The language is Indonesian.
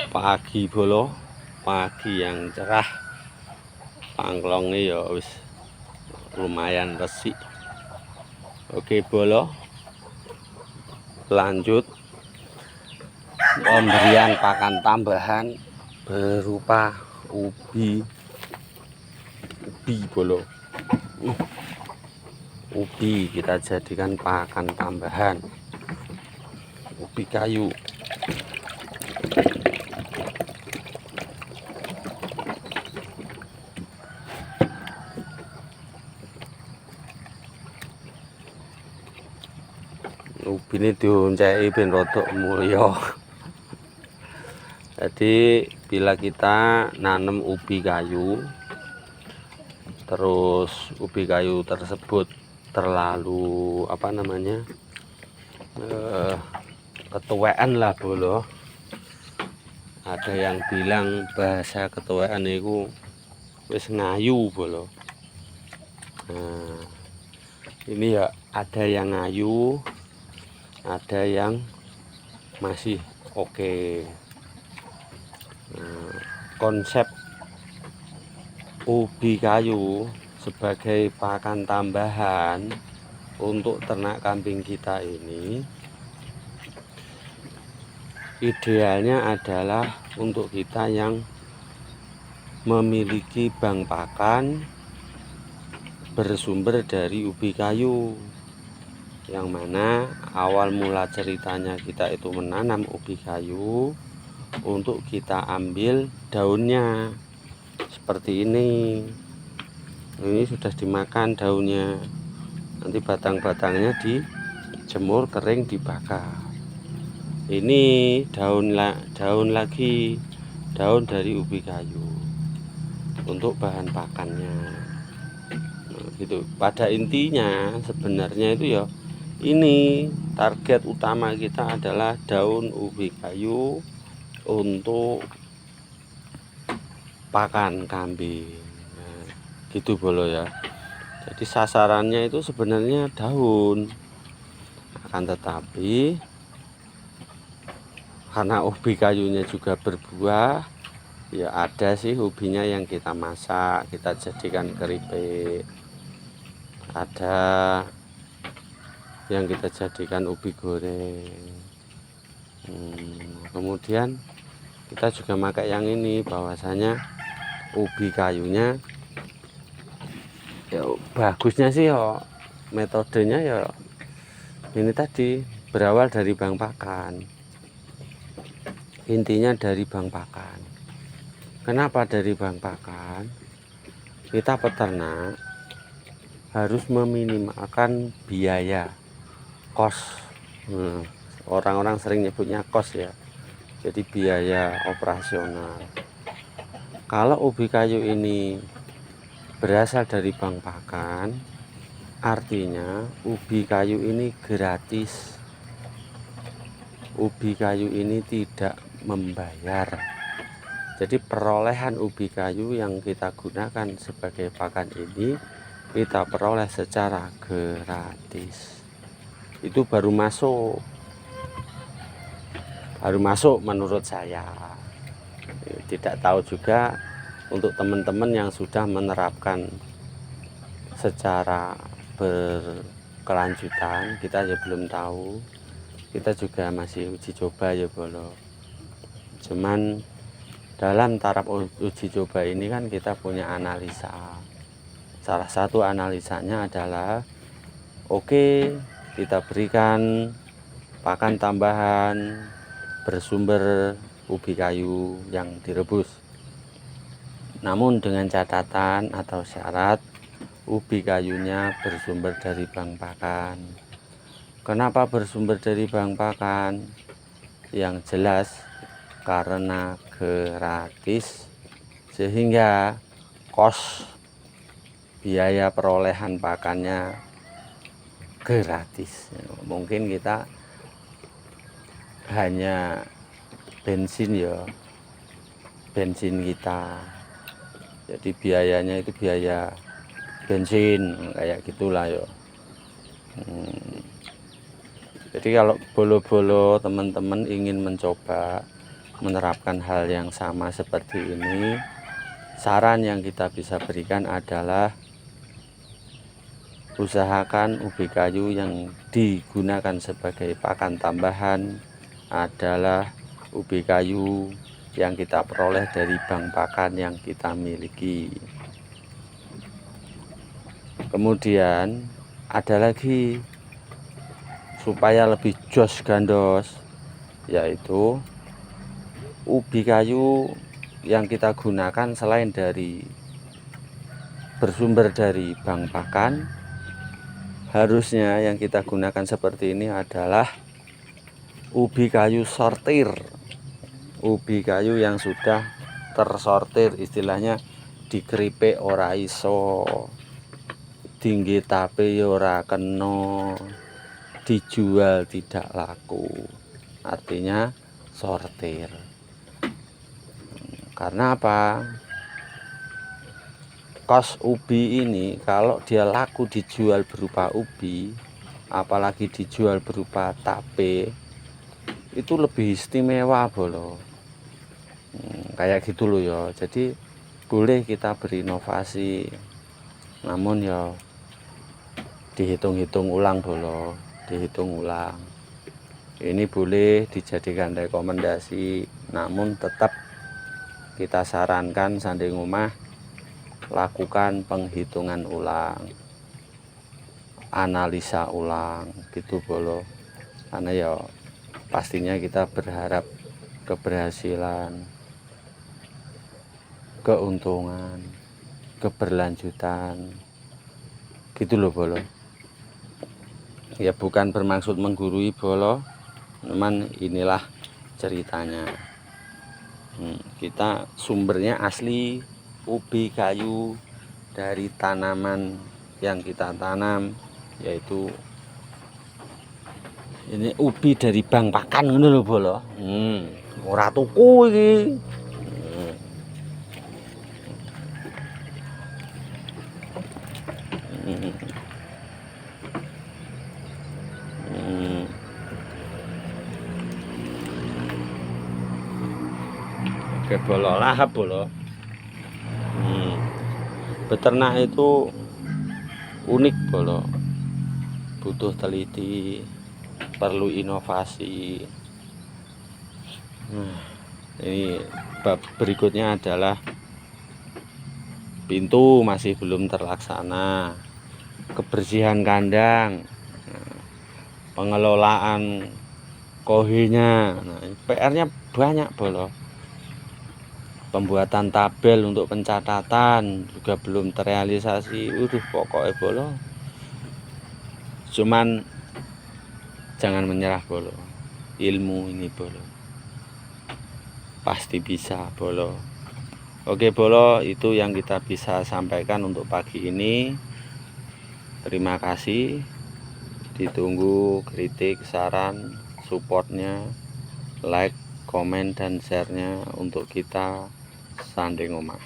Pagi bolo, pagi yang cerah, pangklongnya ya wis lumayan resik. Oke bolo, lanjut pemberian pakan tambahan berupa ubi bolo. Ubi kita jadikan pakan tambahan, ubi kayu. Ubi ini dioncai ben rodok mulya. Jadi bila kita nanam ubi kayu, terus ubi kayu tersebut terlalu ketuaan lah bolo. Ada yang bilang bahasa ketuaan itu wis ngayu bolo. Nah, ini ya ada yang ngayu, ada yang masih oke. Nah, konsep ubi kayu sebagai pakan tambahan untuk ternak kambing kita ini idealnya adalah untuk kita yang memiliki bank pakan bersumber dari ubi kayu, yang mana awal mula ceritanya kita itu menanam ubi kayu untuk kita ambil daunnya seperti ini. Ini sudah dimakan daunnya, nanti batang-batangnya dijemur kering, dibakar. Ini daun lagi, daun dari ubi kayu untuk bahan pakannya. Nah, gitu. Pada intinya sebenarnya itu ya ini target utama kita adalah daun ubi kayu untuk pakan kambing. Nah, gitu bolo ya. Jadi sasarannya itu sebenarnya daun, akan tetapi karena ubi kayunya juga berbuah, ya ada sih ubinya yang kita masak, kita jadikan keripik, ada yang kita jadikan ubi goreng. Kemudian kita juga pakai yang ini, bahwasanya ubi kayunya ya bagusnya sih ya, metodenya ya ini tadi, berawal dari bank pakan. Intinya dari bank pakan. Kenapa dari bank pakan? Kita peternak harus meminimalkan biaya kos. Orang-orang sering nyebutnya kos ya, jadi biaya operasional. Kalau ubi kayu ini berasal dari bank pakan, artinya ubi kayu ini gratis. Ubi kayu ini tidak membayar. Jadi perolehan ubi kayu yang kita gunakan sebagai pakan ini kita peroleh secara gratis. Itu baru masuk menurut saya. Tidak tahu juga untuk teman-teman yang sudah menerapkan secara berkelanjutan, kita ya belum tahu. Kita juga masih uji coba ya bolo. Cuman dalam taraf uji coba ini kan kita punya analisa. Salah satu analisanya adalah oke, kita berikan pakan tambahan bersumber ubi kayu yang direbus, namun dengan catatan atau syarat ubi kayunya bersumber dari bank pakan. Kenapa bersumber dari bank pakan? Yang jelas karena gratis, sehingga kos biaya perolehan pakannya gratis. Mungkin kita hanya bensin ya, bensin kita, jadi biayanya itu biaya bensin kayak gitulah ya. Jadi kalau bolo-bolo teman-teman ingin mencoba menerapkan hal yang sama seperti ini, saran yang kita bisa berikan adalah usahakan ubi kayu yang digunakan sebagai pakan tambahan adalah ubi kayu yang kita peroleh dari bank pakan yang kita miliki. Kemudian ada lagi supaya lebih jos gandos, yaitu ubi kayu yang kita gunakan selain dari bersumber dari bank pakan, harusnya yang kita gunakan seperti ini adalah ubi kayu sortir, ubi kayu yang sudah tersortir, istilahnya dikeripik ora iso, tinggi tapi ora kena, dijual tidak laku, artinya sortir. Karena apa? Kos ubi ini kalau dia laku dijual berupa ubi, apalagi dijual berupa tape, itu lebih istimewa bolo. Kayak gitu loh ya. Jadi boleh kita berinovasi, namun ya dihitung-hitung ulang bolo, dihitung ulang. Ini boleh dijadikan rekomendasi, namun tetap kita sarankan sanding omah lakukan penghitungan ulang, analisa ulang gitu bolo. Karena ya pastinya kita berharap keberhasilan, keuntungan, keberlanjutan gitu loh bolo. Ya bukan bermaksud menggurui bolo, cuman inilah ceritanya. Kita sumbernya asli ubi kayu dari tanaman yang kita tanam, yaitu ini ubi dari bank pakan ngono lho bolo. Ora tuku iki. Oke bolo, lahap bolo. Beternak itu unik bolo, butuh teliti, perlu inovasi. Ini bab berikutnya adalah pintu masih belum terlaksana, kebersihan kandang, pengelolaan kohinya. Nah, PR-nya banyak bolo. Pembuatan tabel untuk pencatatan juga belum terrealisasi. Pokoknya bolo, cuman jangan menyerah bolo. Ilmu ini bolo pasti bisa bolo. Oke bolo, itu yang kita bisa sampaikan untuk pagi ini. Terima kasih. Ditunggu kritik, saran, supportnya, like, komen, dan share-nya untuk kita sanding omah.